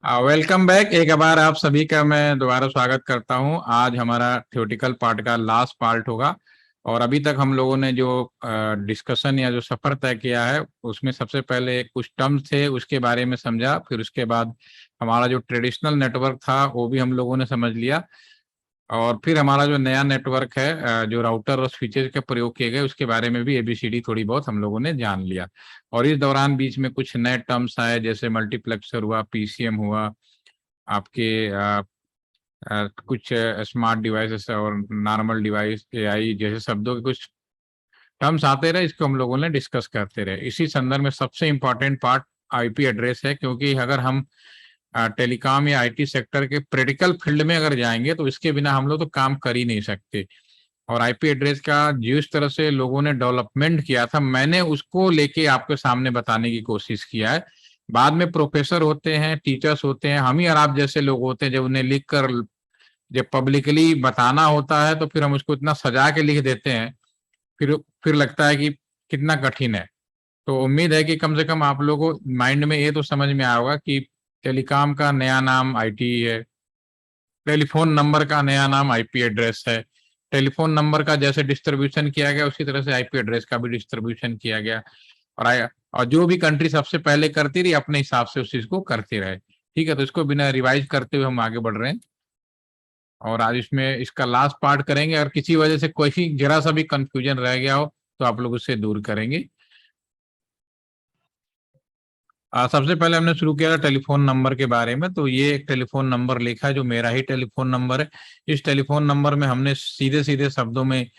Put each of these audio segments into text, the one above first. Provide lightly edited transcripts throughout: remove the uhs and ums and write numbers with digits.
Welcome back. एक बार आप सभी का मैं दोबारा स्वागत करता हूं। आज हमारा थ्योरेटिकल पार्ट का लास्ट पार्ट होगा। और अभी तक हम लोगों ने जो डिस्कशन या जो सफर तय किया है उसमें सबसे पहले कुछ टर्म्स थे उसके बारे में समझा, फिर उसके बाद हमारा जो ट्रेडिशनल नेटवर्क था वो भी हम लोगों ने समझ लिया। और फिर हमारा जो नया नेटवर्क है, जो राउटर और स्विचेस के प्रयोग किए गए उसके बारे में भी एबीसीडी थोड़ी बहुत हम लोगों ने जान लिया। और इस दौरान बीच में कुछ नए टर्म्स आए, जैसे मल्टीप्लेक्सर हुआ, पीसीएम हुआ, आपके कुछ स्मार्ट डिवाइसेस और नॉर्मल डिवाइस, एआई जैसे शब्दों के कुछ टर्म्स आते रहे। इसको हम लोगों ने डिस्कस करते रहे। इसी संदर्भ में सबसे इम्पोर्टेंट पार्ट आईपी एड्रेस है, क्योंकि अगर हम टेलीकॉम या आईटी सेक्टर के क्रिटिकल फील्ड में अगर जाएंगे तो इसके बिना हम लोग तो काम कर ही नहीं सकते। और आईपी एड्रेस का जिस तरह से लोगों ने डेवलपमेंट किया था, मैंने उसको लेके आपके सामने बताने की कोशिश किया है। बाद में प्रोफेसर होते हैं, टीचर्स होते हैं, हम ही और आप जैसे लोग होते हैं, जब उन्हें लिख कर जब पब्लिकली बताना होता है तो फिर हम उसको इतना सजा के लिख देते हैं, फिर लगता है कि कितना कठिन है। तो उम्मीद है कि कम से कम आप लोगों को माइंड में ये तो समझ में आया होगा कि टेलीकॉम का नया नाम आईटी है, टेलीफोन नंबर का नया नाम आईपी एड्रेस है। टेलीफोन नंबर का जैसे डिस्ट्रीब्यूशन किया गया उसी तरह से आईपी एड्रेस का भी डिस्ट्रीब्यूशन किया गया। और जो भी कंट्री सबसे पहले करती रही अपने हिसाब से उस चीज को करते रहे। ठीक है, तो इसको बिना रिवाइज करते हुए हम आगे बढ़ रहे हैं। और आज इसमें इसका लास्ट पार्ट करेंगे। अगर किसी वजह से कोई जरा सा भी कंफ्यूजन रह गया हो तो आप लोग उससे दूर करेंगे। सबसे पहले हमने शुरू किया था टेलीफोन नंबर के बारे में। तो ये एक टेलीफोन नंबर लिखा है जो मेरा ही टेलीफोन नंबर है। इस टेलीफोन नंबर में हमने सीधे सीधे शब्दों में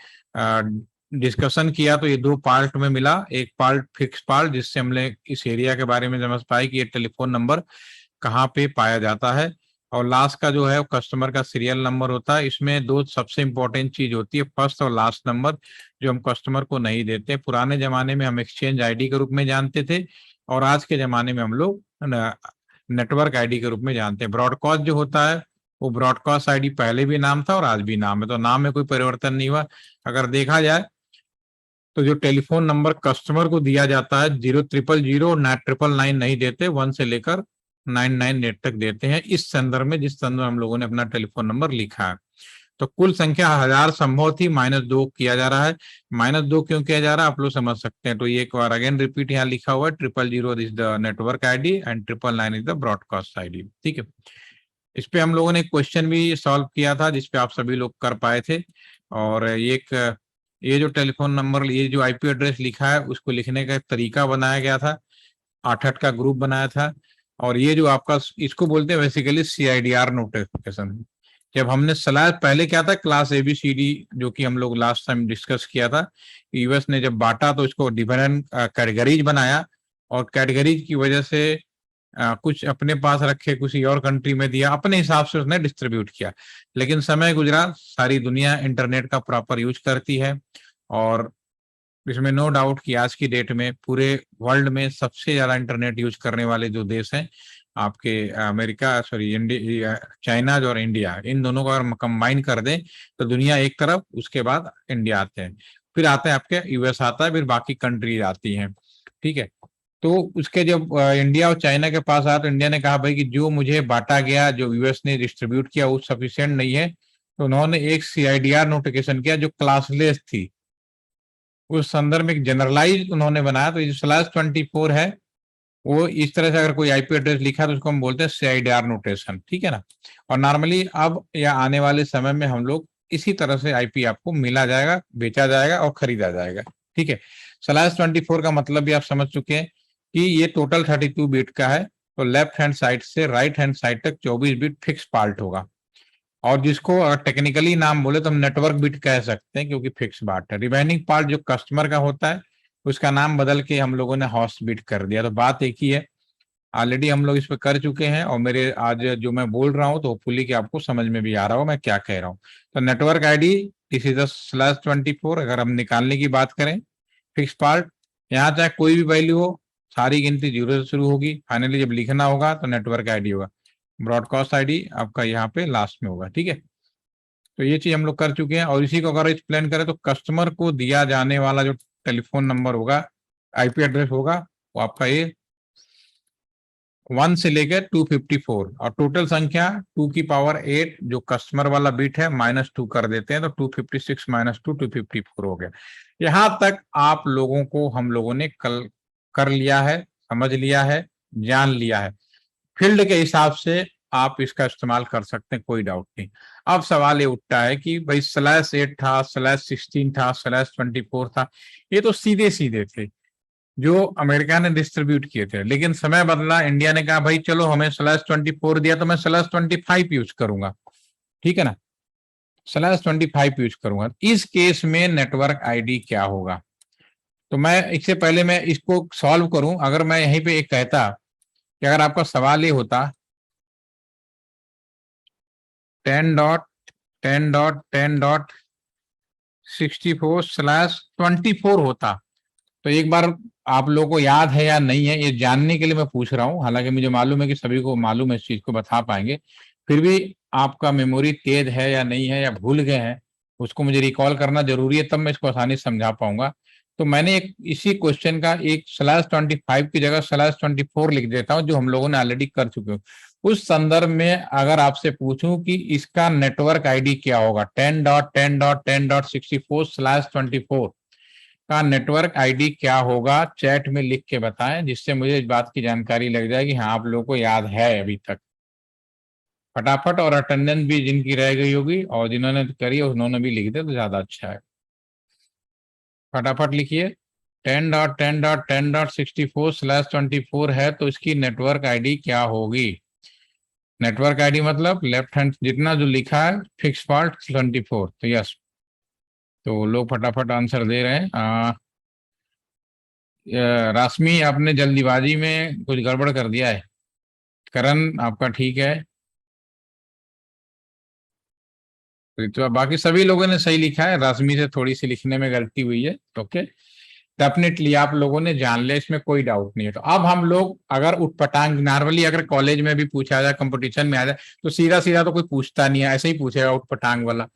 डिस्कशन किया तो ये दो पार्ट में मिला। एक पार्ट फिक्स पार्ट, जिससे हमने इस एरिया के बारे में समझ पाए कि ये टेलीफोन नंबर कहाँ पे पाया जाता है। और लास्ट का जो है वो कस्टमर का सीरियल नंबर होता है। इसमें दो सबसे इंपॉर्टेंट चीज होती है, फर्स्ट और लास्ट नंबर, जो हम कस्टमर को नहीं देते। पुराने जमाने में हम एक्सचेंज आईडी के रूप में जानते थे, और आज के जमाने में हम लोग नेटवर्क आईडी के रूप में जानते हैं। ब्रॉडकास्ट जो होता है वो ब्रॉडकास्ट आईडी पहले भी नाम था और आज भी नाम है, तो नाम में कोई परिवर्तन नहीं हुआ। अगर देखा जाए तो जो टेलीफोन नंबर कस्टमर को दिया जाता है 000 999 नहीं देते, 1 से लेकर 998 तक देते हैं। इस संदर्भ में जिस संदर्भ में हम लोगों ने अपना टेलीफोन नंबर लिखा है, तो कुल संख्या 1000 संभव थी, -2 किया जा रहा है। -2 क्यों किया जा रहा है आप लोग समझ सकते हैं। तो ये एक बार अगेन रिपीट यहाँ लिखा हुआ है, 000 is the network ID and 999 is the broadcast ID. ठीक है, इस पे हम लोगों ने क्वेश्चन भी सॉल्व किया था जिसपे आप सभी लोग कर पाए थे। और ये जो टेलीफोन नंबर, ये जो आईपी एड्रेस लिखा है उसको लिखने का एक तरीका बनाया गया था, 8-8 का ग्रुप बनाया था। और ये जो आपका, इसको बोलते हैं बेसिकली सीआईडीआर नोटिफिकेशन। जब हमने स्लैश, पहले क्या था क्लास एबीसीडी, जो कि हम लोग लास्ट टाइम डिस्कस किया था, यूएस ने जब बांटा तो इसको डिफरेंट कैटेगरीज बनाया, और कैटेगरीज की वजह से कुछ अपने पास रखे, किसी और कंट्री में दिया, अपने हिसाब से उसने डिस्ट्रीब्यूट किया। लेकिन समय गुजरा, सारी दुनिया इंटरनेट का प्रॉपर यूज करती है। और इसमें नो डाउट कि आज की डेट में पूरे वर्ल्ड में सबसे ज्यादा इंटरनेट यूज करने वाले जो देश हैं, आपके अमेरिका, सॉरी इंडिया, चाइना और इंडिया, इन दोनों को अगर कंबाइन कर दें तो दुनिया एक तरफ, उसके बाद इंडिया आते हैं, फिर आते हैं आपके यूएस आता है, फिर बाकी कंट्रीज आती हैं। ठीक है, तो उसके जब इंडिया और चाइना के पास आया तो इंडिया ने कहा भाई कि जो मुझे बांटा गया, जो यूएस ने डिस्ट्रीब्यूट किया वो सफिशिएंट नहीं है। तो उन्होंने एक सीआईडीआर नोटिफिकेशन किया जो क्लासलेस थी। उस संदर्भ में एक जनरलाइज उन्होंने बनाया। तो ये /24 है, वो इस तरह से अगर कोई आईपी एड्रेस लिखा तो उसको हम बोलते हैं सीआईडीआर नोटेशन। ठीक है ना। और नॉर्मली अब या आने वाले समय में हम लोग इसी तरह से आईपी आपको मिला जाएगा, बेचा जाएगा और खरीदा जाएगा। ठीक है, /24 का मतलब भी आप समझ चुके हैं कि ये टोटल 32 बिट का है। तो लेफ्ट हैंड साइड से राइट हैंड साइड तक 24 बिट फिक्स पार्ट होगा। और जिसको टेक्निकली नाम बोले तो हम नेटवर्क बिट कह सकते हैं, क्योंकि फिक्स बात है। रिमेनिंग पार्ट जो कस्टमर का होता है उसका नाम बदल के हम लोगों ने होस्ट बिट कर दिया। तो बात एक ही है, ऑलरेडी हम लोग इस पे कर चुके हैं। और मेरे आज जो मैं बोल रहा हूँ तो होपफुली कि आपको समझ में भी आ रहा हो मैं क्या कह रहा हूँ। तो नेटवर्क आईडी, दिस इज /24। अगर हम निकालने की बात करें फिक्स पार्ट, यहाँ चाहे कोई भी वैल्यू हो, सारी गिनती 0 से शुरू होगी। फाइनली जब लिखना होगा तो नेटवर्क आईडी होगा, ब्रॉडकास्ट आईडी आपका यहाँ पे लास्ट में होगा। ठीक है, तो ये चीज हम लोग कर चुके हैं। और इसी को अगर एक्सप्लेन करें तो कस्टमर को दिया जाने वाला जो टेलीफोन नंबर होगा, आईपी एड्रेस होगा, वो आपका ये 1 से लेकर 254 और टोटल संख्या 2 की पावर 8 जो कस्टमर वाला बिट है -2 कर देते हैं तो 256 -2 254 हो गया। यहां तक आप लोगों को हम लोगों ने कल कर लिया है, समझ लिया है, जान लिया है। फील्ड के हिसाब से आप इसका इस्तेमाल कर सकते हैं, कोई डाउट नहीं। अब सवाल ये उठता है कि भाई /8 था, /16 था, /24 था, ये तो सीधे सीधे थे जो अमेरिका ने डिस्ट्रीब्यूट किए थे, लेकिन समय बदला, इंडिया ने कहा भाई चलो हमें /24 दिया तो मैं /25 यूज करूंगा, ठीक है ना, /25 यूज करूंगा। इस केस में नेटवर्क आईडी क्या होगा? तो मैं इससे पहले मैं इसको सॉल्व करूं, अगर मैं यहीं पे एक कहता कि अगर आपका सवाल ये होता 10.10.10.64/24 होता, तो एक बार आप लोगों को याद है या नहीं है ये जानने के लिए मैं पूछ रहा हूं, हालांकि मुझे मालूम है कि सभी को मालूम है, इस चीज को बता पाएंगे, फिर भी आपका मेमोरी तेज है या नहीं है या भूल गए हैं, उसको मुझे रिकॉल करना जरूरी है, तब मैं इसको आसानी से समझा पाऊंगा। तो मैंने एक इसी क्वेश्चन का एक /25 की जगह /24 लिख देता हूं जो हम लोगों ने ऑलरेडी कर चुके हो। उस संदर्भ में अगर आपसे पूछूं कि इसका नेटवर्क आईडी क्या होगा, 10.10.10.64/24 का नेटवर्क आईडी क्या होगा, चैट में लिख के बताएं, जिससे मुझे इस बात की जानकारी लग जाए कि हाँ आप लोगों को याद है अभी तक। फटाफट, और अटेंडेंस भी जिनकी रह गई होगी और जिन्होंने करी है उन्होंने भी लिख दे तो ज्यादा अच्छा है। फटाफट लिखिए, 10.10.10.64/24 है तो इसकी नेटवर्क आईडी क्या होगी? नेटवर्क आईडी मतलब लेफ्ट हैंड जितना जो लिखा है फिक्स पार्ट 24, तो यस, तो लोग फटाफट आंसर दे रहे हैं। राशमी आपने जल्दीबाजी में कुछ गड़बड़ कर दिया है। करण आपका ठीक है, तो बाकी सभी लोगों ने सही लिखा है, राशमी से थोड़ी सी लिखने में गलती हुई है, ओके। डेफिनेटली आप लोगों ने जान लिया, इसमें कोई डाउट नहीं है। तो अब हम लोग अगर उठपटांग नॉर्मली अगर कॉलेज में भी पूछा जाए, कंपटीशन में आ जाए, तो सीधा सीधा तो कोई पूछता नहीं है, ऐसे ही पूछेगा उठपटांग वाला।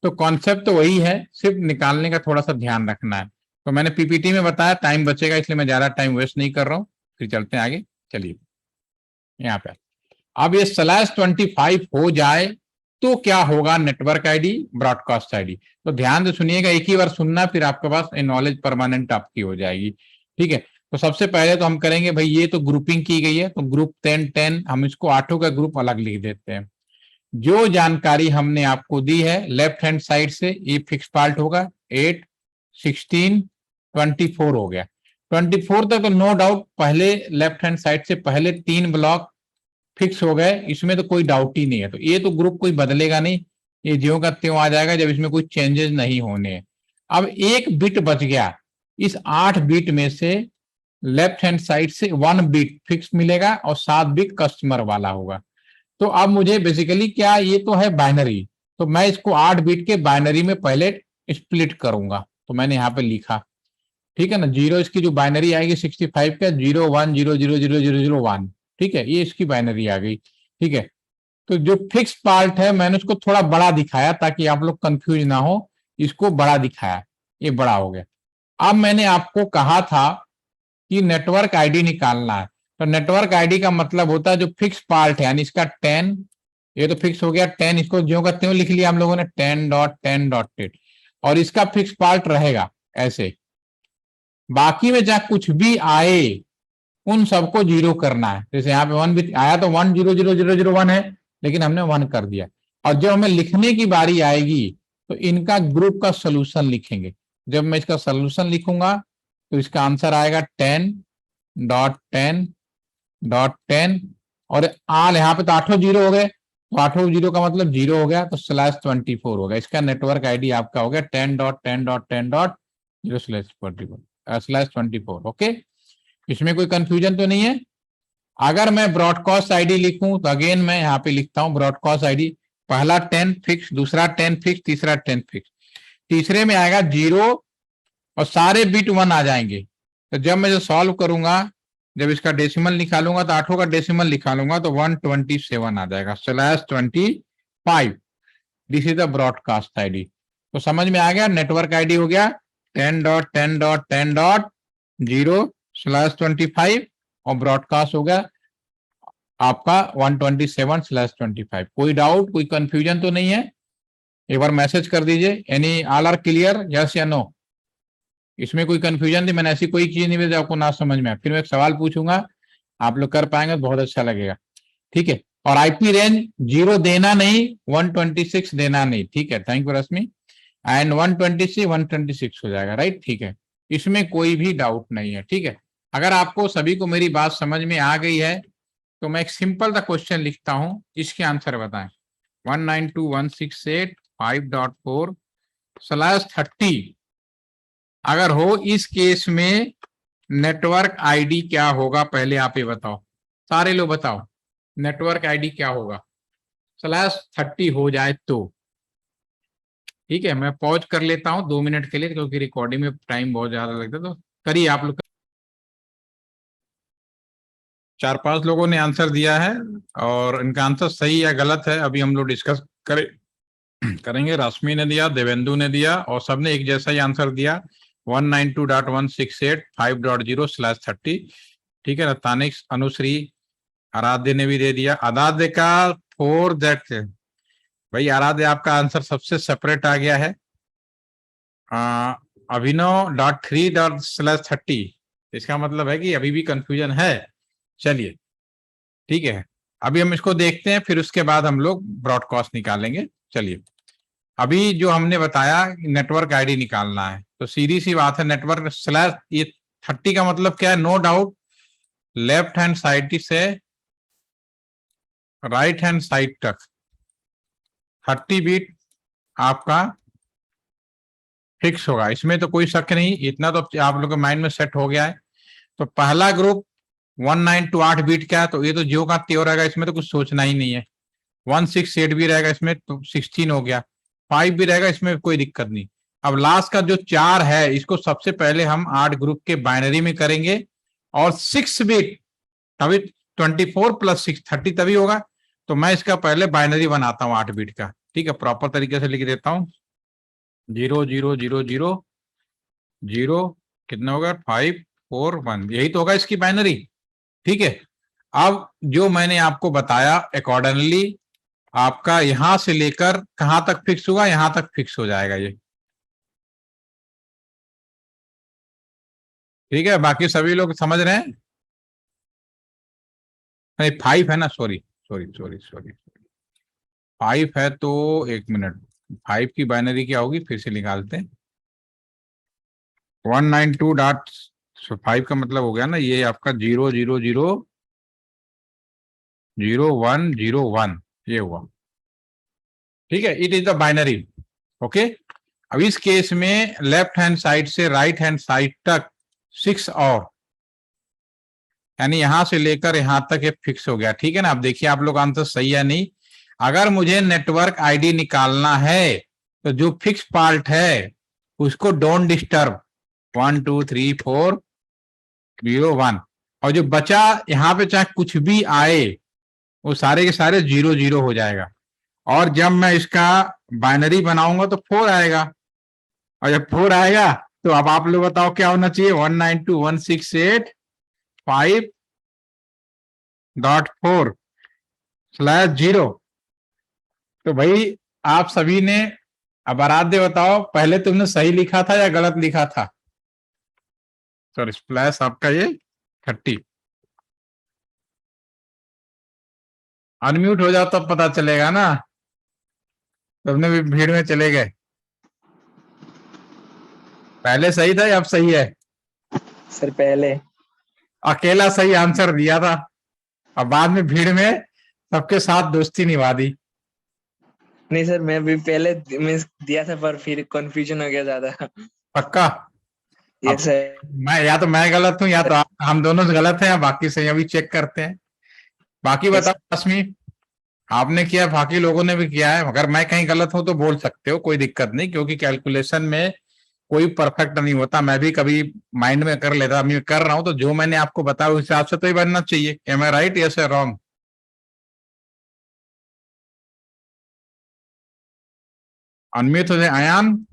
तो कॉन्सेप्ट तो वही है, सिर्फ निकालने का थोड़ा सा ध्यान रखना है। तो मैंने पीपीटी में बताया, टाइम बचेगा इसलिए मैं ज्यादा टाइम वेस्ट नहीं कर रहा हूँ। फिर चलते हैं आगे, चलिए यहाँ पे। अब ये /25 हो जाए तो क्या होगा नेटवर्क आईडी, ब्रॉडकास्ट आईडी? तो ध्यान से सुनिएगा, एक ही बार सुनना, फिर आपके पास नॉलेज परमानेंट आपकी हो जाएगी, ठीक है। तो सबसे पहले तो हम करेंगे भाई, ये तो ग्रुपिंग की गई है तो ग्रुप 10 हम इसको 8 का ग्रुप अलग लिख देते हैं। जो जानकारी हमने आपको दी है लेफ्ट हैंड साइड से, ये फिक्स पार्ट होगा, 8, 16, 24 हो गया। 24 तक तो नो डाउट पहले लेफ्ट हैंड साइड से पहले 3 ब्लॉक फिक्स हो गए, इसमें तो कोई डाउट ही नहीं है। तो ये तो ग्रुप कोई बदलेगा नहीं, ये ज्यों का त्यों आ जाएगा जब इसमें कोई चेंजेस नहीं होने हैं। अब एक बिट बच गया, इस 8 बिट में से लेफ्ट हैंड साइड से 1 बिट फिक्स मिलेगा और 7 बिट कस्टमर वाला होगा। तो अब मुझे बेसिकली क्या, ये तो है बाइनरी, तो मैं इसको 8 बिट के बाइनरी में पहले स्प्लिट करूंगा, तो मैंने यहाँ पे लिखा, ठीक है ना। जीरो इसकी जो बाइनरी आएगी 65 का, 0 1 0 0 0 0 0 1, ठीक है, ये इसकी बाइनरी आ गई, ठीक है। तो जो फिक्स पार्ट है मैंने उसको थोड़ा बड़ा दिखाया ताकि आप लोग कंफ्यूज ना हो, इसको बड़ा दिखाया, ये बड़ा हो गया। अब मैंने आपको कहा था कि नेटवर्क आईडी निकालना है, तो नेटवर्क आईडी का मतलब होता है जो फिक्स पार्ट है, यानी इसका 10, ये तो फिक्स हो गया 10, इसको ज्यों का त्यों लिख लिया हम लोगों ने 10.10.8, और इसका फिक्स पार्ट रहेगा ऐसे। बाकी में जहां कुछ भी आए उन सबको 0 करना है। जैसे यहाँ पे 1 भी आया तो 1 0 0 0 0 1 है, लेकिन हमने 1 कर दिया। और जब हमें लिखने की बारी आएगी तो इनका ग्रुप का सोल्यूशन लिखेंगे। जब मैं इसका सोल्यूशन लिखूंगा तो इसका आंसर आएगा 10.10.10, और आल यहाँ पे तो 8 0 हो गए, तो 8 0 का मतलब 0 हो गया, तो /24 हो गया। इसका नेटवर्क आईडी आपका हो गया 10.10.10.0/24, ओके। इसमें कोई कंफ्यूजन तो नहीं है। अगर मैं ब्रॉडकास्ट आईडी लिखूं तो अगेन मैं यहाँ पे लिखता हूं ब्रॉडकास्ट आईडी, पहला 10 फिक्स, दूसरा 10 फिक्स, तीसरा 10 फिक्स, तीसरे में आएगा 0 और सारे बिट 1 आ जाएंगे। तो जब मैं जो सॉल्व करूंगा, जब इसका डेसिमल निकालूंगा तो 8 का डेसिमल निकालूंगा तो 127 आ जाएगा, /25। This is the broadcast ID. तो समझ में आ गया, नेटवर्क आईडी हो गया 10.10.10.0/25 और ब्रॉडकास्ट हो गया आपका 127/25। कोई डाउट, कोई कंफ्यूजन तो नहीं है? एक बार मैसेज कर दीजिए, any all are clear, yes या नो? इसमें कोई कंफ्यूजन थी? मैंने ऐसी कोई चीज नहीं भेजी आपको ना समझ में आए। फिर मैं एक सवाल पूछूंगा, आप लोग कर पाएंगे तो बहुत अच्छा लगेगा, ठीक है? और आईपी रेंज 0 देना नहीं, 126 देना नहीं, ठीक है? Thank you Rashmi. एंड 126 हो जाएगा, राइट? ठीक है, इसमें कोई भी डाउट नहीं है, ठीक है? अगर आपको सभी को मेरी बात समझ में आ गई है तो मैं एक सिंपल सा क्वेश्चन लिखता हूं, इसके आंसर बताएं। 192.168.5.4/30 अगर हो, इस केस में नेटवर्क आईडी क्या होगा? पहले आप ये बताओ, सारे लोग बताओ, नेटवर्क आईडी क्या होगा /30 हो जाए तो? ठीक है, मैं पॉज कर लेता हूं 2 मिनट के लिए, क्योंकि रिकॉर्डिंग में टाइम बहुत ज्यादा लगता है। तो करिए आप लोग। 4-5 लोगों ने आंसर दिया है, और इनका आंसर सही या गलत है अभी हम लोग डिस्कस करेंगे। रश्मि ने दिया, देवेंदु ने दिया, और सबने एक जैसा ही आंसर दिया, 192.168.5.0/30। ठीक है ना? तानिक्स, अनुश्री, आराध्य ने भी दे दिया। आराध्य का 4 दैट, भाई आराध्य आपका आंसर सबसे सेपरेट आ गया है। अभिनव.3/30, इसका मतलब है कि अभी भी कंफ्यूजन है। चलिए, ठीक है, अभी हम इसको देखते हैं, फिर उसके बाद हम लोग ब्रॉडकास्ट निकालेंगे। चलिए, अभी जो हमने बताया नेटवर्क आईडी निकालना है, तो सीधी सी बात है, नेटवर्क स्लैश ये 30 का मतलब क्या है? No doubt left hand side से राइट हैंड साइड तक 30 बिट आपका फिक्स होगा, इसमें तो कोई शक नहीं। इतना तो आप लोग के माइंड में सेट हो गया है। तो पहला ग्रुप 198 बीट का है, तो ये तो जियो का त्यों रहेगा, इसमें तो कुछ सोचना ही नहीं है। 168 भी रहेगा इसमें, तो 16 हो गया। 5 भी रहेगा, इसमें कोई दिक्कत नहीं। अब लास्ट का जो 4 है, इसको सबसे पहले हम 8 ग्रुप के बाइनरी में करेंगे, और 6 बिट तभी 24 + 6 30 तभी होगा। तो मैं इसका पहले बाइनरी बनाता हूँ 8 बिट का, ठीक है? प्रॉपर तरीके से लिख देता हूँ। 0 0 0 0 0 कितना होगा? 5 4 1, यही तो होगा इसकी बाइनरी, ठीक है? अब जो मैंने आपको बताया अकॉर्डिंगली आपका यहां से लेकर कहां तक फिक्स होगा? यहां तक फिक्स हो जाएगा ये, ठीक है? बाकी सभी लोग समझ रहे हैं? नहीं, 5 है ना, सॉरी सॉरी सॉरी सॉरी, 5 है तो 1 मिनट। 5 की बाइनरी क्या होगी, फिर से निकालते हैं। 192.5 का मतलब हो गया ना, ये आपका 0 0 0 0 1 0 1, ये हुआ, ठीक है? It is the binary, okay? अब इस केस में लेफ्ट हैंड साइड से राइट हैंड साइड तक 6 और, यानी यहां से लेकर यहां तक ये फिक्स हो गया, ठीक है ना? अब देखिए आप लोग आंसर सही है नहीं। अगर मुझे नेटवर्क आईडी निकालना है तो जो फिक्स पार्ट है उसको डोंट डिस्टर्ब 1 2 3 4 0 1, और जो बचा यहाँ पे चाहे कुछ भी आए वो सारे के सारे 0 0 हो जाएगा। और जब मैं इसका बाइनरी बनाऊंगा तो 4 आएगा, और जब 4 आएगा तो अब आप लोग बताओ क्या होना चाहिए? 192.168.5.4/0। तो भाई आप सभी ने, अब आराध्य बताओ, पहले तुमने सही लिखा था या गलत लिखा था? सॉरी, स्प्लैश आपका ये 30। अनम्यूट हो जाओ तब पता चलेगा ना, तुमने भी भीड़ में चले गए। पहले सही था या अब सही है? सर पहले अकेला सही आंसर दिया था, अब बाद में भीड़ में सबके साथ दोस्ती निभा दी। नहीं सर, मैं भी पहले मीन्स दिया था, पर फिर कंफ्यूजन हो गया ज्यादा। पक्का? अब यस सर। मैं, या तो मैं गलत हूं या तो हम दोनों गलत हैं, या बाकी सही, अभी चेक करते हैं। बाकी यस बताओ रश्मि, आपने किया, बाकी लोगों ने भी किया है, अगर मैं कहीं गलत हूं तो बोल सकते हो, कोई दिक्कत नहीं, क्योंकि कैलकुलेशन में कोई परफेक्ट नहीं होता। मैं भी कभी माइंड में कर लेता, मैं कर रहा हूं तो जो मैंने आपको बताया उस हिसाब से तो ही बनना चाहिए। एम आई राइट, यस या रॉन्ग? अनम्यूट हो जाए अयान।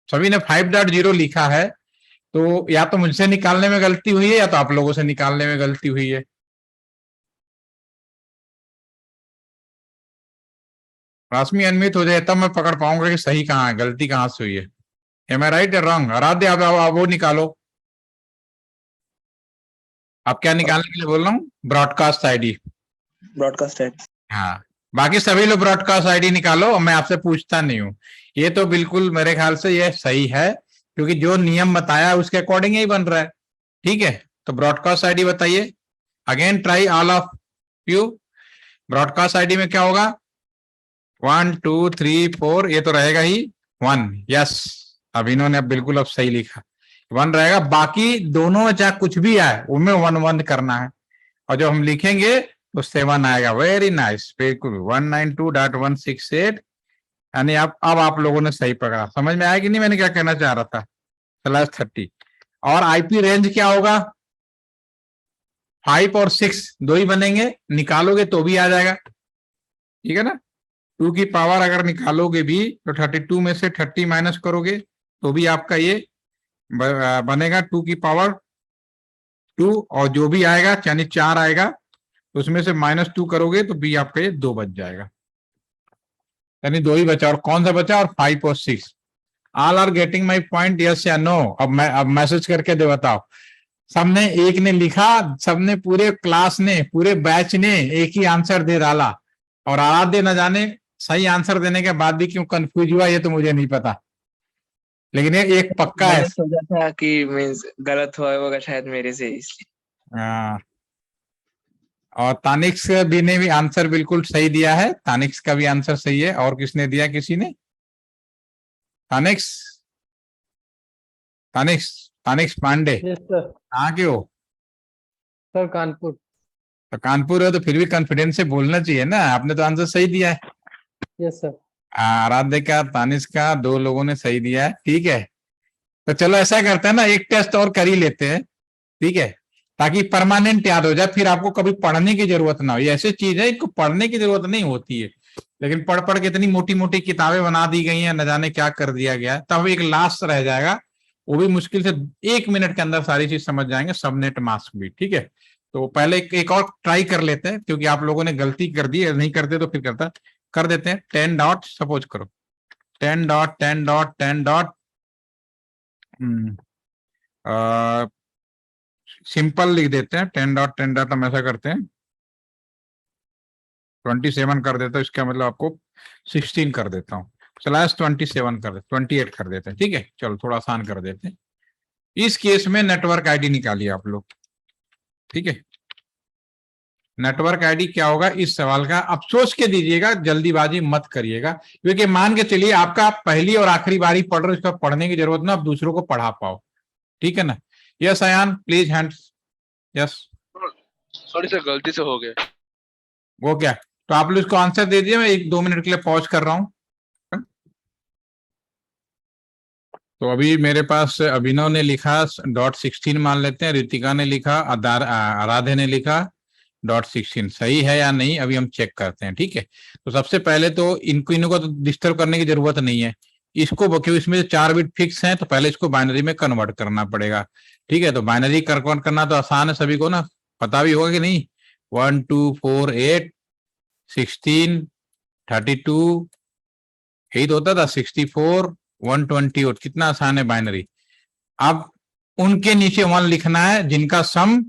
सभी ने 5.0 लिखा है, तो या तो मुझसे निकालने में गलती हुई है या तो आप लोगों से निकालने में गलती हुई है। रश्मि अनम्यूट हो जाए तब मैं पकड़ पाऊंगा कि सही कहाँ है, गलती कहाँ से हुई है। एम आई राइट या रॉन्ग? आराध्य आप वो निकालो। आप क्या निकालने के लिए बोल रहा हूँ? Broadcast ID. ब्रॉडकास्ट है। हाँ, बाकी सभी लोग ब्रॉडकास्ट आईडी निकालो और मैं आपसे पूछता नहीं हूँ। ये तो बिल्कुल मेरे ख्याल से ये सही है, क्योंकि जो नियम बताया उसके अकॉर्डिंग ही बन रहा है। ठीक है, तो ब्रॉडकास्ट आईडी बताइए। Again try all of you. Broadcast ID में क्या होगा? 1 2 3 4, ये तो रहेगा ही 1। यस, अब इन्होंने अब बिल्कुल अब सही लिखा, 1 रहेगा। बाकी दोनों में चाहे कुछ भी आए उनमें 1 1 करना है, और जब हम लिखेंगे तो 7 आएगा। वेरी नाइस, बिल्कुल 192.168। यानी अब आप लोगों ने सही पकड़ा। समझ में आया कि नहीं मैंने क्या कहना चाह रहा था? /30। और आईपी रेंज क्या होगा? 5 और 6 दो ही बनेंगे, निकालोगे तो भी आ जाएगा। ठीक है ना? 2 की पावर अगर निकालोगे भी तो 32 में से 30 माइनस करोगे तो भी आपका ये बनेगा 2 की पावर 2, और जो भी आएगा यानी 4 आएगा, उसमें से -2 करोगे तो भी आपका ये 2 बच जाएगा, यानी 2 ही बचा। और कौन सा बचा? और 5 और 6। All are getting my point, yes या नो? अब मैसेज करके दे बताओ। सबने एक ने लिखा, सबने पूरे क्लास ने पूरे बैच ने एक ही आंसर दे डाला, और आराध्य न जाने सही आंसर देने के बाद भी क्यों कंफ्यूज हुआ ये तो मुझे नहीं पता, लेकिन ये एक पक्का है। मैंने सोचा था कि मीन्स गलत हुआ होगा शायद मेरे से, इसलिए। हाँ, और तानिक्स भी ने भी आंसर बिल्कुल सही दिया है। तानिक्स का भी आंसर सही है। और किसने दिया? किसी ने? तानिक्स, तानिक्स, तानिक्स पांडे। Yes sir. कहाँ के हो? सर कानपुर। तो कानपुर है तो फिर भी कॉन्फिडेंस से बोलना चाहिए ना, आपने तो आंसर सही दिया है। Yes sir. आराध्य का, तानिश का, 2 लोगों ने सही दिया है। ठीक है, तो चलो ऐसा करते हैं ना, एक टेस्ट और कर ही लेते हैं। ठीक है, ताकि परमानेंट याद हो जाए, फिर आपको कभी पढ़ने की जरूरत ना हो। ये ऐसी चीज है इसको पढ़ने की जरूरत नहीं होती है, लेकिन पढ़ पढ़ के इतनी मोटी मोटी किताबें बना दी गई हैं, न जाने क्या कर दिया गया है। तब एक लास्ट रह जाएगा, वो भी मुश्किल से 1 मिनट के अंदर सारी चीज समझ जाएंगे, सबनेट मास्क भी। ठीक है, तो पहले एक और ट्राई कर लेते हैं, क्योंकि आप लोगों ने गलती कर दी है, नहीं करते तो फिर कर देते हैं। 10 डॉट सपोज करो, 10 डॉट 10 डॉट 10 डॉट सिंपल लिख देते हैं। 10 डॉट 10 डॉट हम ऐसा करते हैं, 27 कर देता हूँ, इसका मतलब आपको 16 कर देता हूँ, /27 कर देते, 28 कर देते हैं। ठीक है, चलो थोड़ा आसान कर देते हैं। इस केस में नेटवर्क आईडी निकालिए आप लोग। ठीक है, नेटवर्क आईडी क्या होगा इस सवाल का? अब सोच के दीजिएगा, जल्दीबाजी मत करिएगा, क्योंकि मान के चलिए आपका पहली और आखिरी बारी पढ़ रहे हो, इसका पढ़ने की जरूरत ना, आप दूसरों को पढ़ा पाओ। ठीक है ना? Yes Ayaan please hands. Yes, sorry sir, गलती से हो गया। वो क्या? तो आप लोग इसको आंसर दे दीजिए, मैं 1-2 मिनट के लिए पॉज कर रहा हूँ। तो अभी मेरे पास अभिनव ने लिखा .16 मान लेते हैं, रितिका ने लिखा, आराध्य ने लिखा .16। सही है या नहीं अभी हम चेक करते हैं। ठीक है, तो सबसे पहले तो इनको तो डिस्टर्ब करने की जरूरत नहीं है, इसको क्योंकि इसमें 4 बिट फिक्स हैं, तो पहले इसको बाइनरी में कन्वर्ट करना पड़ेगा। ठीक है, तो बाइनरी कन्वर्ट करना तो आसान है, सभी को ना पता भी होगा कि नहीं। 1 2 4 8 16 32 8 होता था, 64 128, कितना आसान है बाइनरी। अब उनके नीचे 1 लिखना है जिनका सम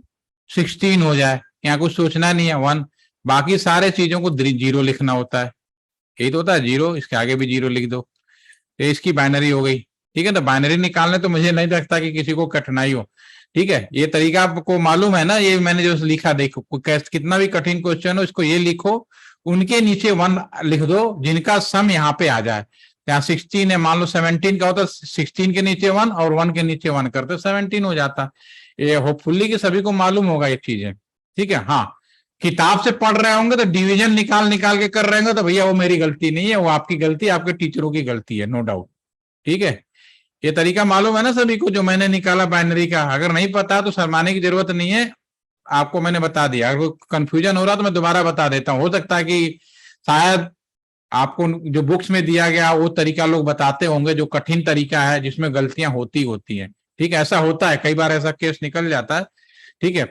16 हो जाए, यहाँ कुछ सोचना नहीं है 1। बाकी सारे चीजों को 0 लिखना होता है, यही तो होता है 0, इसके आगे भी 0 लिख दो, तो इसकी बाइनरी हो गई। ठीक है, तो बाइनरी निकालने तो मुझे नहीं लगता कि किसी को कठिनाई हो। ठीक है, ये तरीका आपको मालूम है ना, ये मैंने जो लिखा, देखो कितना भी कठिन क्वेश्चन हो, इसको ये लिखो, उनके नीचे 1 लिख दो जिनका सम यहाँ पे आ जाए। यहाँ 16 है, मान लो 17 का होता, 16 के नीचे 1 और 1 के नीचे 1 करते 17 हो जाता। ये होपफुली कि सभी को मालूम होगा ये चीजें। ठीक है, हाँ, किताब से पढ़ रहे होंगे तो डिवीजन निकाल निकाल के कर रहे होंगे, तो भैया वो मेरी गलती नहीं है, वो आपकी गलती, आपके टीचरों की गलती है, नो डाउट। ठीक है, ये तरीका मालूम है ना सभी को जो मैंने निकाला बाइनरी का? अगर नहीं पता तो शर्माने की जरूरत नहीं है, आपको मैंने बता दिया। अगर कंफ्यूजन हो रहा तो मैं दोबारा बता देता हूँ, हो सकता है कि शायद आपको जो बुक्स में दिया गया वो तरीका लोग बताते होंगे जो कठिन तरीका है, जिसमें गलतियां होती हैं। ठीक है, ऐसा होता है, कई बार ऐसा केस निकल जाता है। ठीक है,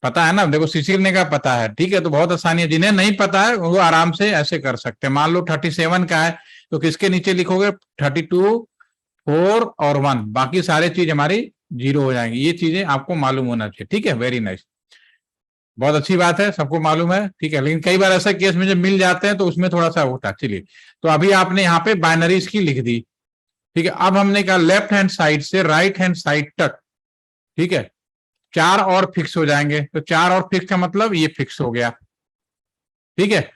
पता है ना, देखो सीखने का पता है, ठीक है, तो बहुत आसानी है। जिन्हें नहीं पता है वो आराम से ऐसे कर सकते हैं। मान लो 37 का है तो किसके नीचे लिखोगे 32, 4 और 1, बाकी सारे चीज हमारी 0 हो जाएंगी। ये चीजें आपको मालूम होना चाहिए, ठीक है, वेरी नाइस, बहुत अच्छी बात है, सबको मालूम है, ठीक है। लेकिन कई बार ऐसा केस में जब मिल जाते हैं तो उसमें थोड़ा सा होता है। चलिए, तो अभी आपने यहाँ पे बाइनरीज की लिख दी, ठीक है। अब हमने कहा लेफ्ट हैंड साइड से राइट हैंड साइड तक, ठीक है, 4 और फिक्स हो जाएंगे। तो 4 और फिक्स का मतलब ये फिक्स हो गया, ठीक है।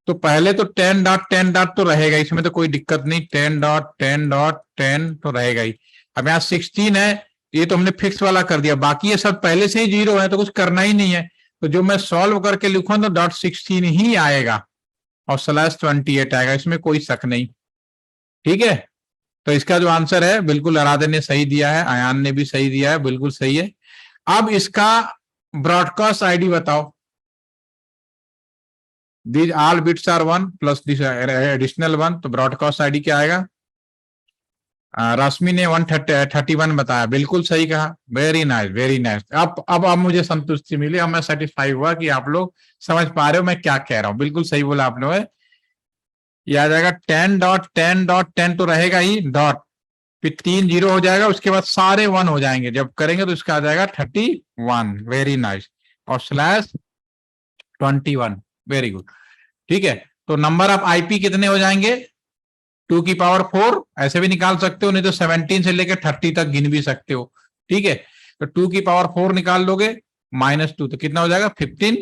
तो पहले तो 10.10 तो रहेगा, इसमें तो कोई दिक्कत नहीं, 10.10.10 तो रहेगा ही। अब यहाँ 16 है, ये तो हमने फिक्स वाला कर दिया, बाकी ये सब पहले से ही 0 है तो कुछ करना ही नहीं है। तो जो मैं सॉल्व करके लिखूं तो .16 ही आएगा और /28 आएगा, इसमें कोई शक नहीं, ठीक है। तो इसका जो आंसर है बिल्कुल आराधन ने सही दिया है, अयान ने भी सही दिया है, बिल्कुल सही है। अब इसका ब्रॉडकास्ट आईडी बताओ। These all bits are 1 plus this additional 1, तो ब्रॉडकास्ट आईडी क्या आएगा? रश्मि ने 131 बताया, बिल्कुल सही कहा, वेरी नाइस वेरी नाइस। अब मुझे संतुष्टि मिली, अब मैं सेटिस्फाई हुआ कि आप लोग समझ पा रहे हो मैं क्या कह रहा हूँ। बिल्कुल सही बोला आप लोग, ये आ जाएगा 10.10.10 तो रहेगा ही, डॉट फिर 3 0 हो जाएगा, उसके बाद सारे 1 हो जाएंगे। जब करेंगे तो इसका आ जाएगा 31, वेरी नाइस, और /21, वेरी गुड, ठीक है। तो नंबर ऑफ आईपी कितने हो जाएंगे? 2 की पावर 4 ऐसे भी निकाल सकते हो, नहीं तो 17 से लेकर 30 तक गिन भी सकते हो, ठीक है। तो 2 की पावर 4 निकाल लोगे -2 तो कितना हो जाएगा? 15,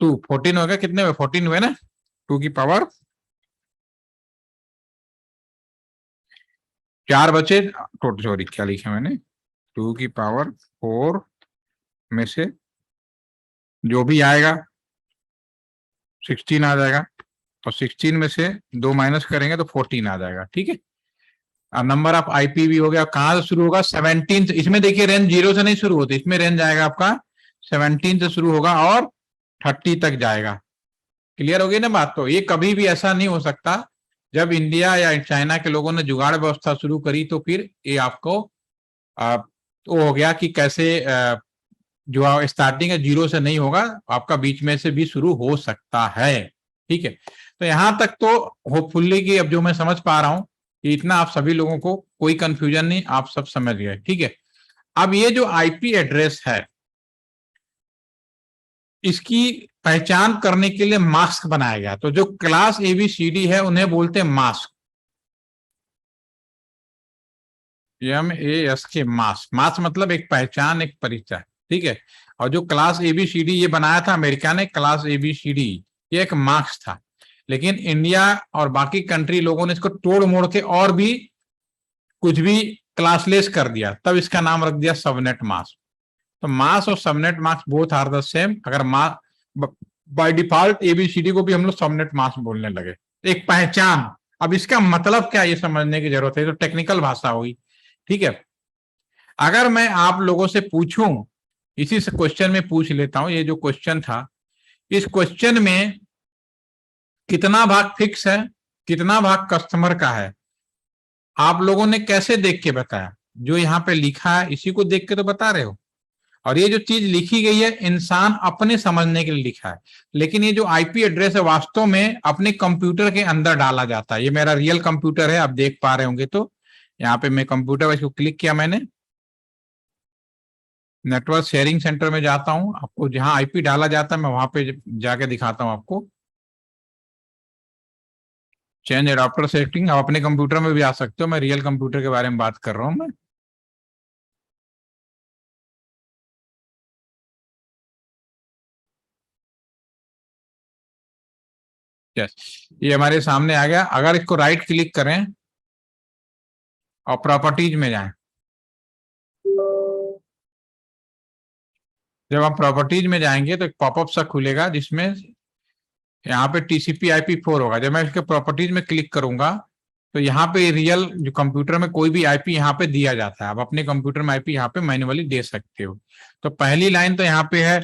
2 14 हो गया, कितने हुए? 14 हुए ना। 2 की पावर 4 बचे, सॉरी क्या लिखा मैंने, 2 की पावर 4 में से जो भी आएगा 16 आ जाएगा, और 16 में से 2 माइनस करेंगे तो 14 आ जाएगा, ठीक है। अब नंबर ऑफ आईपी भी हो गया, कहां से शुरू होगा? 17 से। इसमें देखिए रेंज 0 से नहीं शुरू होती, इसमें रेंज आएगा आपका 17 से शुरू होगा और 30 तक जाएगा। क्लियर हो गई ना बात? तो ये कभी भी ऐसा नहीं हो सकता, जब इंडिया या चाइना के लोगों ने जुगाड़ व्यवस्था शुरू करी तो फिर ये आपको तो हो गया कि कैसे जो स्टार्टिंग है 0 से नहीं होगा, आपका बीच में से भी शुरू हो सकता है, ठीक है। तो यहां तक तो होपफुली कि अब जो मैं समझ पा रहा हूं कि इतना आप सभी लोगों को कोई कंफ्यूजन नहीं, आप सब समझ गए, ठीक है। अब ये जो आईपी एड्रेस है, इसकी पहचान करने के लिए मास्क बनाया गया। तो जो क्लास ABCD है उन्हें बोलते हैं मास्क, MASK, मास्क। मास्क मतलब एक पहचान, एक परिचय, ठीक है। और जो क्लास ABCD ये बनाया था अमेरिका ने, क्लास ABCD ये एक मार्क्स था, लेकिन इंडिया और बाकी कंट्री लोगों ने इसको तोड़ मोड़ के और भी कुछ भी क्लासलेस कर दिया, तब इसका नाम रख दिया सबनेट मास्क। तो मास्क और subnet mask both are the same. अगर बाय डिफॉल्ट ABCD को भी हम लोग सबनेट मास्क बोलने लगे, एक पहचान। अब इसका मतलब क्या, ये समझने की जरूरत है, तो टेक्निकल भाषा हुई, ठीक है। अगर मैं आप लोगों से पूछूं, इसी से क्वेश्चन में पूछ लेता हूं, ये जो क्वेश्चन था, इस क्वेश्चन में कितना भाग फिक्स है, कितना भाग कस्टमर का है, आप लोगों ने कैसे देख के बताया? जो यहाँ पे लिखा है इसी को देख के तो बता रहे हो। और ये जो चीज लिखी गई है इंसान अपने समझने के लिए लिखा है, लेकिन ये जो आईपी एड्रेस है वास्तव में अपने कंप्यूटर के अंदर डाला जाता है। ये मेरा रियल कंप्यूटर है, आप देख पा रहे होंगे। तो यहाँ पे मैं कंप्यूटर इसको क्लिक किया मैंने, नेटवर्क शेयरिंग सेंटर में जाता हूं, आपको जहां आईपी डाला जाता है मैं वहां पे जाके दिखाता हूं आपको। चेंज एडाप्टर सेटिंग, आप अपने कंप्यूटर में भी आ सकते हो, मैं रियल कंप्यूटर के बारे में बात कर रहा हूं मैं। यस, ये हमारे सामने आ गया। अगर इसको राइट क्लिक करें और प्रॉपर्टीज में जाएं, जब आप प्रॉपर्टीज में जाएंगे तो एक पॉपअप सा खुलेगा जिसमें यहाँ पे TCP/IP4 होगा। जब मैं इसके प्रॉपर्टीज में क्लिक करूंगा तो यहाँ पे रियल जो कंप्यूटर में कोई भी आईपी यहाँ पे दिया जाता है, आप अपने कंप्यूटर में आईपी यहाँ पे मैन्युअली दे सकते हो। तो पहली लाइन तो यहाँ पे है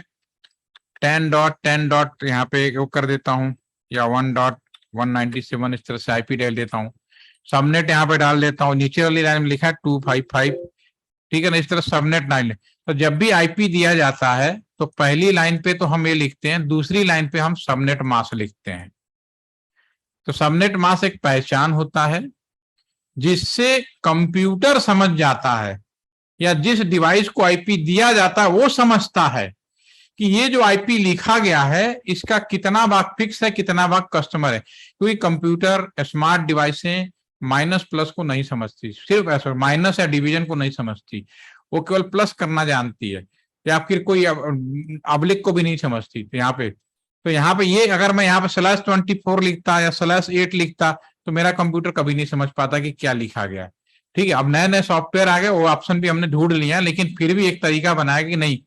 10.10. यहाँ पे वो कर देता हूँ, या 1.197 इस तरह से आईपी डाल देता हूँ। सबनेट यहाँ पे डाल देता हूँ, नीचे वाली लाइन में लिखा है 255, ठीक है ना, इस तरह सबनेट डाल। तो जब भी आईपी दिया जाता है तो पहली लाइन पे तो हम ये लिखते हैं, दूसरी लाइन पे हम सबनेट मास्क लिखते हैं। तो सबनेट मास्क एक पहचान होता है जिससे कंप्यूटर समझ जाता है, या जिस डिवाइस को आईपी दिया जाता है वो समझता है कि ये जो आईपी लिखा गया है इसका कितना भाग फिक्स है, कितना भाग कस्टमर है। क्योंकि कंप्यूटर स्मार्ट डिवाइसें माइनस प्लस को नहीं समझती, सिर्फ ऐसा माइनस या डिवीजन को नहीं समझती, वो केवल प्लस करना जानती है, या फिर कोई अब्लिक को भी नहीं समझती। तो यहाँ पे ये अगर मैं यहाँ पे /24 लिखता या /8 लिखता तो मेरा कंप्यूटर कभी नहीं समझ पाता कि क्या लिखा गया है। ठीक है, अब नए नए सॉफ्टवेयर आ गए, वो ऑप्शन भी हमने ढूंढ लिया, लेकिन फिर भी एक तरीका बनाया कि नहीं,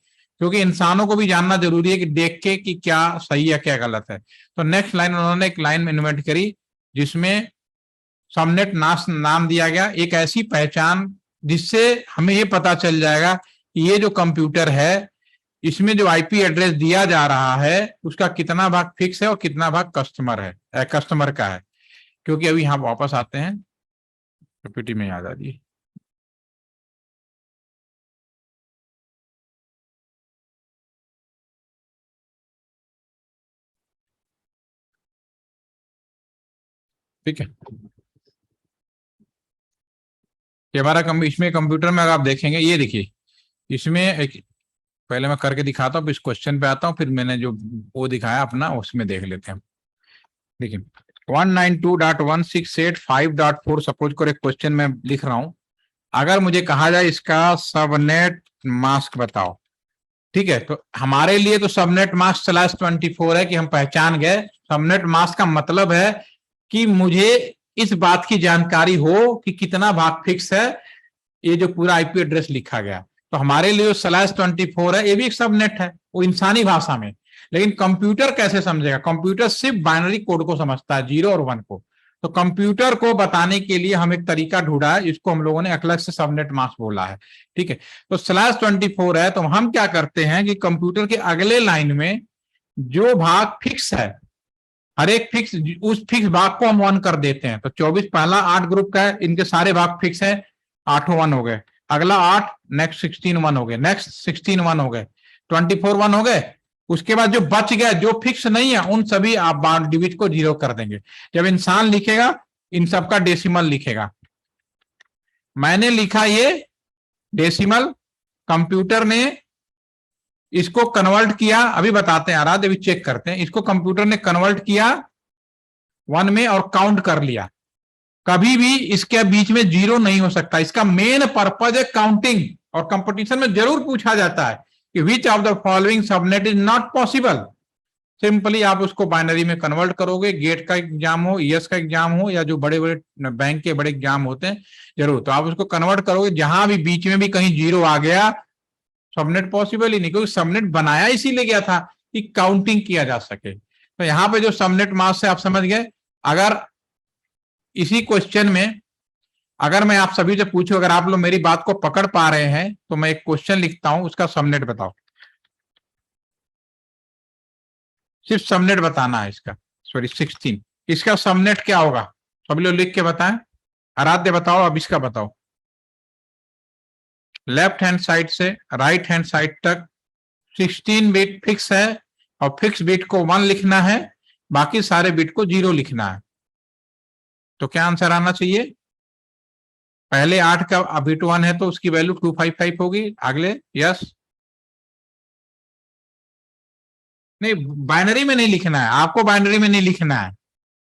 क्योंकि इंसानों को भी जानना जरूरी है कि देख के कि क्या सही है क्या गलत है। तो नेक्स्ट लाइन उन्होंने एक लाइन इन्वेंट करी जिसमें सबनेट नाम दिया गया, एक ऐसी पहचान जिससे हमें ये पता चल जाएगा कि ये जो कंप्यूटर है इसमें जो आईपी एड्रेस दिया जा रहा है उसका कितना भाग फिक्स है और कितना भाग कस्टमर का है। क्योंकि अभी यहाँ वापस आते हैं, पीपीटी में याद आ जाइए। ठीक है, ये हमारा इसमें कंप्यूटर में अगर आप देखेंगे, ये देखिए इसमें एक, पहले मैं करके दिखाता हूँ, इस क्वेश्चन पे आता हूँ, फिर मैंने जो वो दिखाया अपना उसमें देख लेते हैं। देखिए 192.168.5.4 सपोज करो एक क्वेश्चन में लिख रहा हूं, अगर मुझे कहा जाए इसका सबनेट मास्क बताओ। ठीक है, तो हमारे लिए तो सबनेट मास्क /24 है कि हम पहचान गए। सबनेट मास्क का मतलब है कि मुझे इस बात की जानकारी हो कि कितना भाग फिक्स है, ये जो पूरा आईपी एड्रेस लिखा गया। तो हमारे लिए /24 है, ये भी एक सबनेट है, वो इंसानी भाषा में। लेकिन कंप्यूटर कैसे समझेगा? कंप्यूटर सिर्फ बाइनरी कोड को समझता है, 0 और 1 को। तो कंप्यूटर को बताने के लिए हम एक तरीका ढूंढा है, इसको हम लोगों ने अलग से सबनेट मास्क बोला है। ठीक है, तो /24 है, तो हम क्या करते हैं कि कंप्यूटर के अगले लाइन में जो भाग फिक्स है, हर एक फिक्स, उस फिक्स भाग को हम 1 कर देते हैं। तो 24 पहला 8 ग्रुप का है, इनके सारे भाग फिक्स है, 8 1 हो गए। अगला 8, नेक्स्ट 16 1 हो गए, नेक्स्ट 16 1 हो गए, 24 1 हो गए। उसके बाद जो बच गया, जो फिक्स नहीं है, उन सभी आप डिजिट को 0 कर देंगे। जब इंसान लिखेगा इन सबका डेसिमल लिखेगा। मैंने लिखा ये डेसिमल, कंप्यूटर ने इसको कन्वर्ट किया, अभी बताते हैं आराध्य, अभी चेक करते हैं। इसको कंप्यूटर ने कन्वर्ट किया 1 में और काउंट कर लिया। कभी भी इसके बीच में 0 नहीं हो सकता। इसका मेन पर्पज है काउंटिंग, और कंपटीशन में जरूर पूछा जाता है कि which of the following subnet is not possible. Simply आप उसको बाइनरी में कन्वर्ट करोगे, गेट का एग्जाम हो, ईएस का एग्जाम हो, या जो बड़े बड़े बैंक के बड़े एग्जाम होते हैं जरूर, तो आप उसको कन्वर्ट करोगे। जहां भी बीच में भी कहीं 0 आ गया, सबनेट पॉसिबल ही नहीं, क्योंकि सबनेट बनाया इसीलिए गया था कि काउंटिंग किया जा सके। तो यहाँ पे जो सबनेट मास्क से आप समझ गए। अगर इसी क्वेश्चन में अगर मैं आप सभी से पूछूं, अगर आप लोग मेरी बात को पकड़ पा रहे हैं तो मैं एक क्वेश्चन लिखता हूं, उसका सबनेट बताओ। सिर्फ सबनेट बताना है इसका। सॉरी 16, इसका सबनेट क्या होगा? सभी लोग लिख के बताएं। आराध्य बताओ, अब इसका बताओ। लेफ्ट हैंड साइड से राइट हैंड साइड तक 16 बिट फिक्स है, और फिक्स बिट को 1 लिखना है, बाकी सारे बिट को 0 लिखना है। तो क्या आंसर आना चाहिए? पहले 8 का बिट 1 है तो उसकी वैल्यू 255 होगी। अगले यस, नहीं बाइनरी में नहीं लिखना है आपको, बाइनरी में नहीं लिखना है,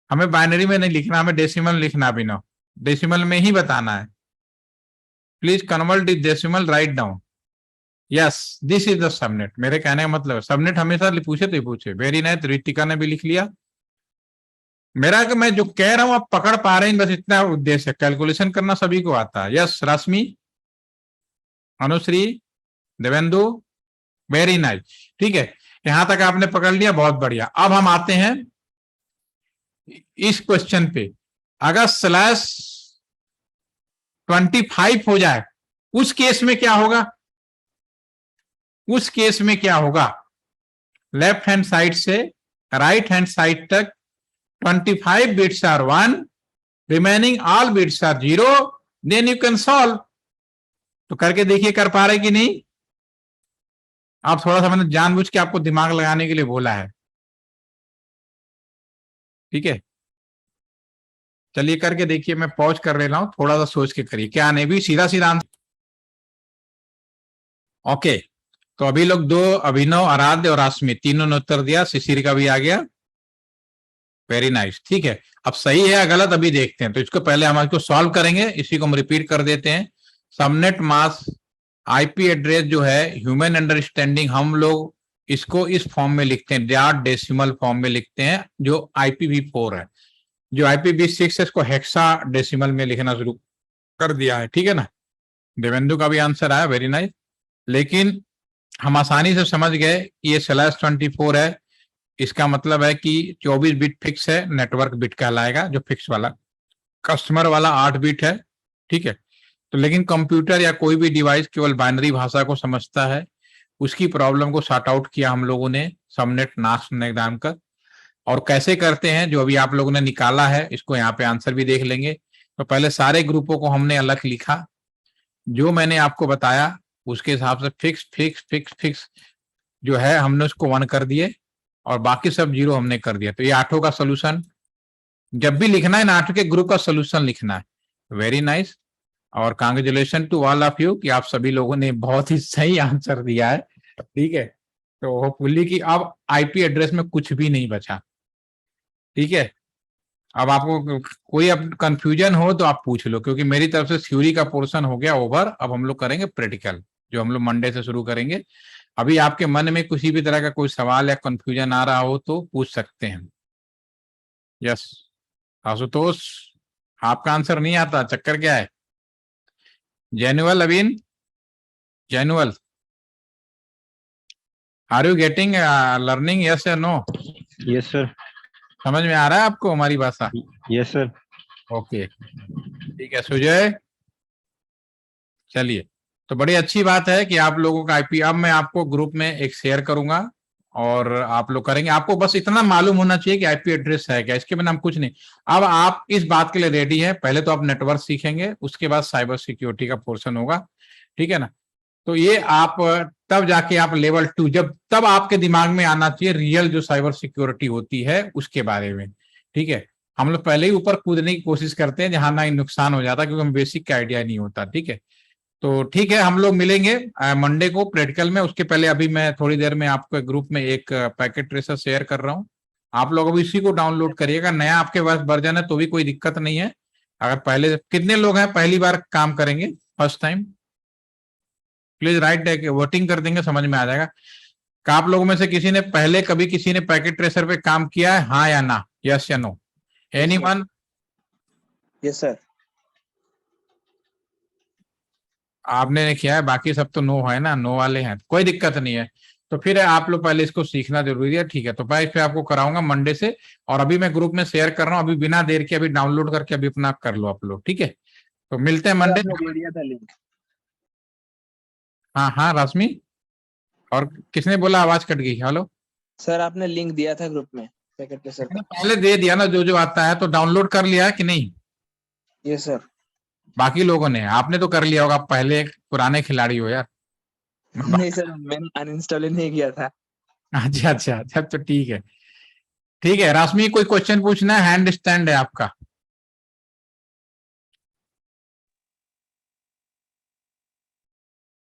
हमें बाइनरी में नहीं लिखना, हमें डेसिमल लिखना भी ना, डेसिमल में ही बताना है। Please convert this decimal, write down. Yes, this is the subnet. मेरे कहने का मतलब सबनेट हमेशा पूछे तो ही पूछे। वेरी नाइस, रितिका ने भी लिख लिया। मेरा कि मैं जो कह रहा हूं आप पकड़ पा रहे हैं, बस इतना उद्देश्य है। कैलकुलेशन करना सभी को आता है। यस रश्मि, अनुश्री, देवेंदु, वेरी नाइस। ठीक है, यहां तक आपने पकड़ लिया, बहुत बढ़िया। अब हम आते हैं इस क्वेश्चन पे। अगर /25 हो जाए उस केस में क्या होगा? उस केस में क्या होगा? लेफ्ट हैंड साइड से राइट हैंड साइड तक 25 bits are 1, remaining all bits are 0, then you can solve। तो करके देखिए कर पा रहे कि नहीं? आप थोड़ा सा मैंने जानबूझ के आपको दिमाग लगाने के लिए बोला है, ठीक है। चलिए करके देखिए, मैं पॉज कर ले रहा हूं, थोड़ा सा सोच के करिए, क्या नहीं भी सीधा सीधा आंसर। ओके, तो अभी लोग दो, अभिनव, आराध्य और आसमी, तीनों ने उत्तर दिया, शिशिर का भी आ गया, वेरी नाइस। ठीक है, अब सही है या गलत अभी देखते हैं। तो इसको पहले हम इसको सॉल्व करेंगे, इसी को हम रिपीट कर देते हैं। सबनेट मास्क आईपी एड्रेस जो है ह्यूमन अंडरस्टैंडिंग, हम लोग इसको इस फॉर्म में लिखते हैं, डॉट डेसिमल फॉर्म में लिखते हैं, जो IPv4 है। जो IPv6 है इसको हेक्सा डेसिमल में लिखना शुरू कर दिया है, ठीक है ना। देवेंदु का भी आंसर आया, वेरी नाइस। लेकिन हम आसानी से समझ गए कि ये /24 है, इसका मतलब है कि 24 बिट फिक्स है, नेटवर्क बिट कहलाएगा जो फिक्स वाला। कस्टमर वाला 8 बिट है, ठीक है। तो लेकिन कंप्यूटर या कोई भी डिवाइस केवल बाइनरी भाषा को समझता है, उसकी प्रॉब्लम को सॉर्ट आउट किया हम लोगों ने सबनेट मास्क नाम कर। और कैसे करते हैं जो अभी आप लोगों ने निकाला है, इसको यहाँ पे आंसर भी देख लेंगे। तो पहले सारे ग्रुपों को हमने अलग लिखा, जो मैंने आपको बताया उसके हिसाब से फिक्स फिक्स फिक्स फिक्स जो है हमने उसको 1 कर दिए, और बाकी सब 0 हमने कर दिया। तो ये 8 का सोल्यूशन जब भी लिखना है ना, 8 के ग्रुप का सोल्यूशन लिखना है। वेरी नाइस, और congratulation to all of you कि आप सभी लोगों ने बहुत ही सही आंसर दिया है, ठीक है। तो होपफुली कि अब आईपी एड्रेस में कुछ भी नहीं बचा, ठीक है। अब आपको कोई अब कंफ्यूजन हो तो आप पूछ लो, क्योंकि मेरी तरफ से थ्योरी का पोर्शन हो गया ओवर। अब हम लोग करेंगे प्रैक्टिकल, जो हम लोग मंडे से शुरू करेंगे। अभी आपके मन में किसी भी तरह का कोई सवाल या कंफ्यूजन आ रहा हो तो पूछ सकते हैं। यस आशुतोष, आपका आंसर नहीं आता, चक्कर क्या है? जेनुअल अवीन, जेनुअल, are you getting learning, yes या नो? Yes sir. समझ में आ रहा है आपको हमारी भाषा? Yes sir. ओके, ठीक है सुजय। चलिए, तो बड़ी अच्छी बात है कि आप लोगों का आईपी, अब मैं आपको ग्रुप में एक शेयर करूंगा और आप लोग करेंगे। आपको बस इतना मालूम होना चाहिए कि आईपी एड्रेस है क्या, इसके बिना हम कुछ नहीं। अब आप इस बात के लिए रेडी हैं, पहले तो आप नेटवर्क सीखेंगे, उसके बाद साइबर सिक्योरिटी का पोर्शन होगा, ठीक है ना। तो ये आप तब जाके आप लेवल 2, जब तब आपके दिमाग में आना चाहिए रियल जो साइबर सिक्योरिटी होती है उसके बारे में, ठीक है। हम लोग पहले ही ऊपर कूदने की कोशिश करते हैं जहां ना ही नुकसान हो जाता, क्योंकि हम बेसिक का आइडिया नहीं होता, ठीक है। तो ठीक है, हम लोग मिलेंगे मंडे को प्रैक्टिकल में। उसके पहले अभी मैं थोड़ी देर में आपके ग्रुप में एक पैकेट ट्रेसर शेयर कर रहा हूँ, आप लोग अभी इसी को डाउनलोड करिएगा। नया आपके पास वर्जन है तो भी कोई दिक्कत नहीं है। अगर पहले, कितने लोग हैं पहली बार काम करेंगे, first time? Please right, voting कर देंगे, समझ में आ जाएगा। क्या आप लोगों में से किसी ने पहले कभी किसी ने पैकेट ट्रेसर पे काम किया है, हाँ या ना, यस या नो? एनीवन? Yes sir. आपने किया है, बाकी सब तो नो है ना, नो वाले हैं, कोई दिक्कत नहीं है। तो फिर आप लोग पहले इसको सीखना जरूरी है, ठीक है। तो मैं इस पे आपको कराऊंगा मंडे से, और अभी मैं ग्रुप में शेयर कर रहा हूँ, अभी बिना देर के अभी डाउनलोड करके अभी अपना कर लो आप लोग, ठीक है। तो मिलते हैं मंडे। दिया था लिंक। हाँ हाँ रश्मि, और किसने बोला आवाज कट गई? हेलो सर आपने लिंक दिया था ग्रुप में पैकेट ट्रेसर का। पहले दे दिया ना, जो जो आता है तो डाउनलोड कर लिया है कि नहीं? Yes sir. बाकी लोगों ने, आपने तो कर लिया होगा, पहले पुराने खिलाड़ी हो यार। नहीं सर, मैंने अनइंस्टॉल ही नहीं किया था। अच्छा अच्छा अच्छा, तो ठीक है, ठीक है। रश्मि कोई क्वेश्चन पूछना है? हैंड स्टैंड है आपका।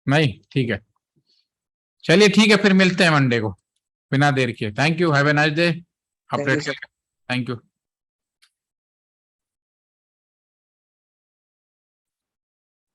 नहीं, ठीक है, चलिए ठीक है, फिर मिलते हैं मंडे को बिना देर के। Thank you, have a nice day. Thank you sir. Thank you.